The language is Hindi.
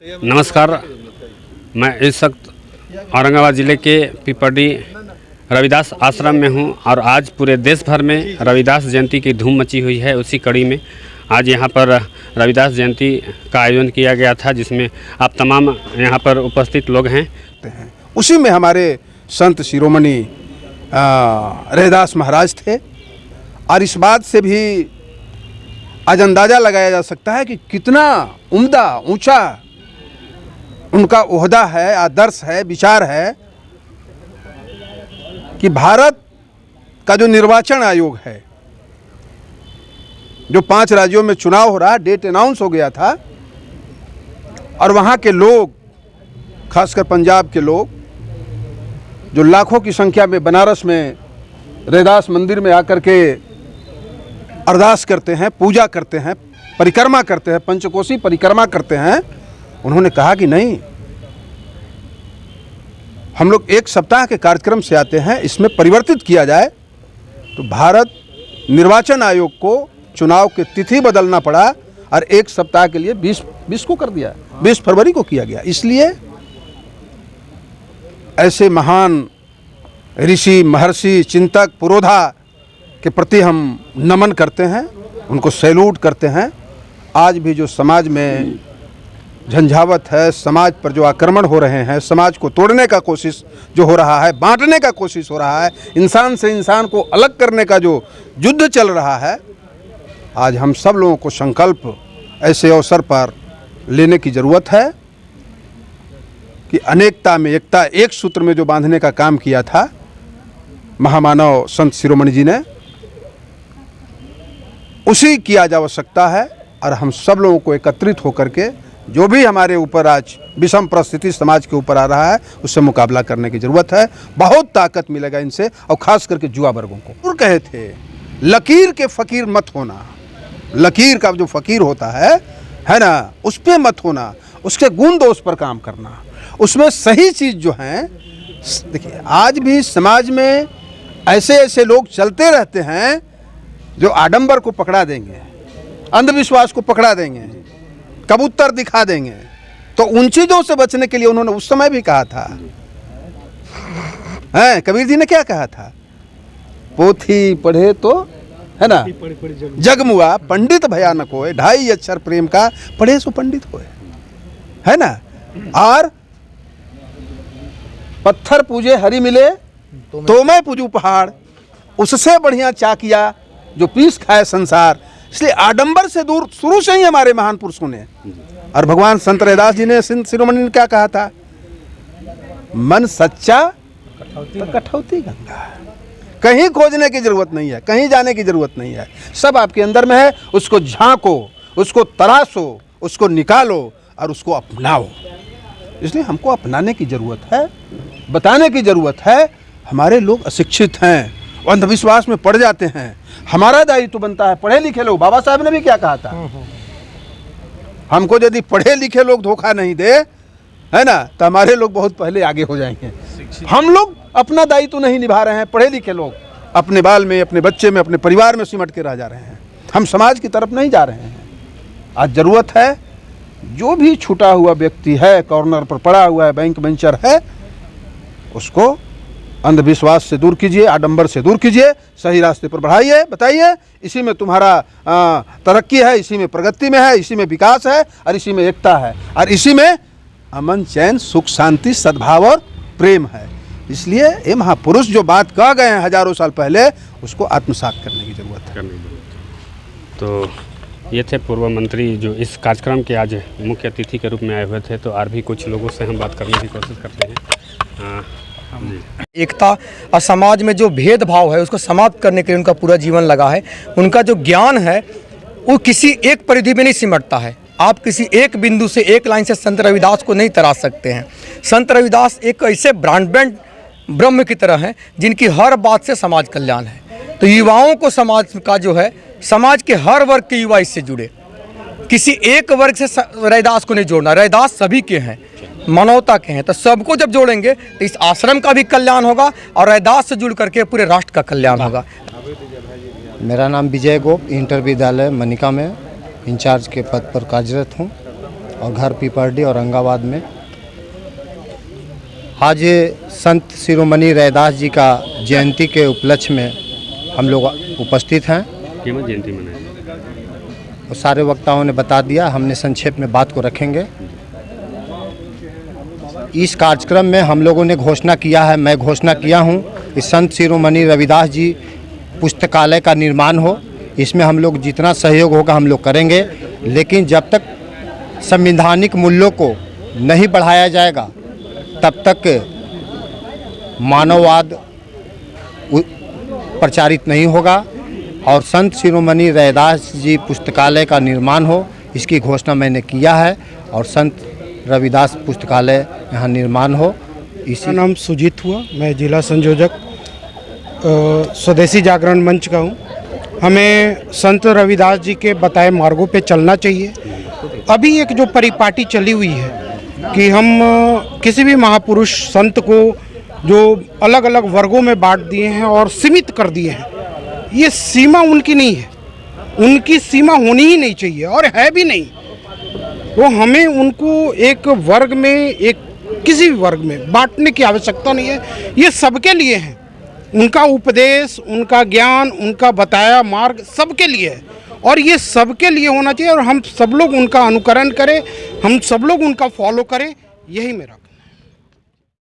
नमस्कार, मैं इस वक्त औरंगाबाद ज़िले के पीपड़ी रविदास आश्रम में हूं और आज पूरे देश भर में रविदास जयंती की धूम मची हुई है। उसी कड़ी में आज यहां पर रविदास जयंती का आयोजन किया गया था, जिसमें आप तमाम यहां पर उपस्थित लोग हैं। उसी में हमारे संत शिरोमणि रविदास महाराज थे और इस बात से भी आज अंदाज़ा लगाया जा सकता है कि कितना उम्दा ऊंचा उनका ओहदा है, आदर्श है, विचार है कि भारत का जो निर्वाचन आयोग है, जो 5 राज्यों में चुनाव हो रहा, डेट अनाउंस हो गया था और वहाँ के लोग, खासकर पंजाब के लोग, जो लाखों की संख्या में बनारस में रविदास मंदिर में आकर के अरदास करते हैं, पूजा करते हैं, परिक्रमा करते हैं, पंचकोशी परिक्रमा करते हैं, उन्होंने कहा कि नहीं, हम लोग 1 सप्ताह के कार्यक्रम से आते हैं, इसमें परिवर्तित किया जाए। तो भारत निर्वाचन आयोग को चुनाव की तिथि बदलना पड़ा और 1 सप्ताह के लिए 20 को कर दिया, 20 फरवरी को किया गया। इसलिए ऐसे महान ऋषि, महर्षि, चिंतक, पुरोधा के प्रति हम नमन करते हैं, उनको सैल्यूट करते हैं। आज भी जो समाज में झंझावत है, समाज पर जो आक्रमण हो रहे हैं, समाज को तोड़ने का कोशिश जो हो रहा है, बांटने का कोशिश हो रहा है, इंसान से इंसान को अलग करने का जो युद्ध चल रहा है, आज हम सब लोगों को संकल्प ऐसे अवसर पर लेने की ज़रूरत है कि अनेकता में एकता, एक सूत्र में जो बांधने का काम किया था महामानव संत शिरोमणि जी ने, उसी की आज आवश्यकता है। और हम सब लोगों को एकत्रित होकर के जो भी हमारे ऊपर आज विषम परिस्थिति समाज के ऊपर आ रहा है, उससे मुकाबला करने की ज़रूरत है। बहुत ताकत मिलेगा इनसे, और ख़ास करके युवा वर्गों को। और कहे थे, लकीर के फ़कीर मत होना, लकीर का जो फ़कीर होता है ना, उस पर मत होना, उसके गुण दोष पर काम करना, उसमें सही चीज़ जो है। देखिए, आज भी समाज में ऐसे ऐसे लोग चलते रहते हैं जो आडंबर को पकड़ा देंगे, अंधविश्वास को पकड़ा देंगे, कबूतर दिखा देंगे। तो उन चीज़ों से बचने के लिए उन्होंने उस समय भी कहा था, कबीर जी ने क्या कहा था, पोथी पढ़े तो है ना जगमुआ, पंडित भयानक होए, 2.5 अक्षर प्रेम का पढ़े सो पंडित होए, है ना। और पत्थर पूजे हरि मिले तो मैं पूजू पहाड़, उससे बढ़िया चाकिया जो पीस खाए संसार। इसलिए आडंबर से दूर शुरू से ही हमारे महान पुरुषों ने, और भगवान संत रविदास जी ने, संत शिरोमणि ने क्या कहा था, मन सच्चा तो कठौती गंगा। कहीं खोजने की जरूरत नहीं है, कहीं जाने की जरूरत नहीं है, सब आपके अंदर में है। उसको झांको, उसको तराशो, उसको निकालो और उसको अपनाओ। इसलिए हमको अपनाने की जरूरत है, बताने की जरूरत है। हमारे लोग अशिक्षित हैं, अंधविश्वास में पड़ जाते हैं। हमारा दायित्व बनता है, पढ़े लिखे लोग, बाबा साहब ने भी क्या कहा था, हमको यदि पढ़े लिखे लोग धोखा नहीं दे, है ना, तो हमारे लोग बहुत पहले आगे हो जाएंगे। हम लोग अपना दायित्व नहीं निभा रहे हैं, पढ़े लिखे लोग अपने बाल में, अपने बच्चे में, अपने परिवार में सिमट के रह जा रहे हैं। हम समाज की तरफ नहीं जा रहे हैं। आज ज़रूरत है, जो भी छूटा हुआ व्यक्ति है, कॉर्नर पर पड़ा हुआ है, बैंक बेंचर है, उसको अंधविश्वास से दूर कीजिए, आडंबर से दूर कीजिए, सही रास्ते पर बढ़ाइए, बताइए इसी में तुम्हारा तरक्की है, इसी में प्रगति में है, इसी में विकास है, और इसी में एकता है, और इसी में अमन, चैन, सुख, शांति, सद्भाव और प्रेम है। इसलिए ये महापुरुष जो बात कह गए हैं हजारों साल पहले, उसको आत्मसात करने की जरूरत है। तो ये थे पूर्व मंत्री जो इस कार्यक्रम के आज मुख्य अतिथि के रूप में आए हुए थे। तो और भी कुछ लोगों से हम बात करने की कोशिश करते हैं। एकता और समाज में जो भेदभाव है उसको समाप्त करने के लिए उनका पूरा जीवन लगा है। उनका जो ज्ञान है वो किसी एक परिधि में नहीं सिमटता है। आप किसी एक बिंदु से, एक लाइन से संत रविदास को नहीं तराश सकते हैं। संत रविदास एक ऐसे ब्रॉडबैंड ब्रह्म की तरह हैं जिनकी हर बात से समाज कल्याण है। तो युवाओं को समाज का जो है, समाज के हर वर्ग के युवा इससे जुड़े, किसी एक वर्ग से रविदास को नहीं जोड़ना। रविदास सभी के हैं, मानवता के हैं, तो सबको जब जोड़ेंगे तो इस आश्रम का भी कल्याण होगा और रविदास से जुड़ करके पूरे राष्ट्र का कल्याण होगा। मेरा नाम विजय गोप, इंटर विद्यालय मनिका में इंचार्ज के पद पर कार्यरत हूँ। और घर पीपरडी औरंगाबाद में। आज संत शिरोमणि रैदास जी का जयंती के उपलक्ष्य में हम लोग उपस्थित हैं। कीमत जयंती मनाई, और सारे वक्ताओं ने बता दिया, हमने संक्षेप में बात को रखेंगे। इस कार्यक्रम में हम लोगों ने घोषणा किया है, मैं घोषणा किया हूं कि संत शिरोमणि रविदास जी पुस्तकालय का निर्माण हो। इसमें हम लोग जितना सहयोग होगा हम लोग करेंगे, लेकिन जब तक संवैधानिक मूल्यों को नहीं बढ़ाया जाएगा तब तक मानववाद प्रचारित नहीं होगा। और संत शिरोमणि रैदास जी पुस्तकालय का निर्माण हो, इसकी घोषणा मैंने किया है। और संत रविदास पुस्तकालय यहाँ निर्माण हो। मेरा नाम सुजीत हुआ, मैं जिला संयोजक स्वदेशी जागरण मंच का हूँ। हमें संत रविदास जी के बताए मार्गों पे चलना चाहिए। अभी एक जो परिपाटी चली हुई है कि हम किसी भी महापुरुष संत को जो अलग अलग वर्गों में बांट दिए हैं और सीमित कर दिए हैं, ये सीमा उनकी नहीं है, उनकी सीमा होनी ही नहीं चाहिए और है भी नहीं। तो हमें उनको एक वर्ग में, एक किसी भी वर्ग में बांटने की आवश्यकता नहीं है। ये सबके लिए है, उनका उपदेश, उनका ज्ञान, उनका बताया मार्ग सबके लिए है और ये सबके लिए होना चाहिए और हम सब लोग उनका अनुकरण करें, हम सब लोग उनका फॉलो करें, यही मेरा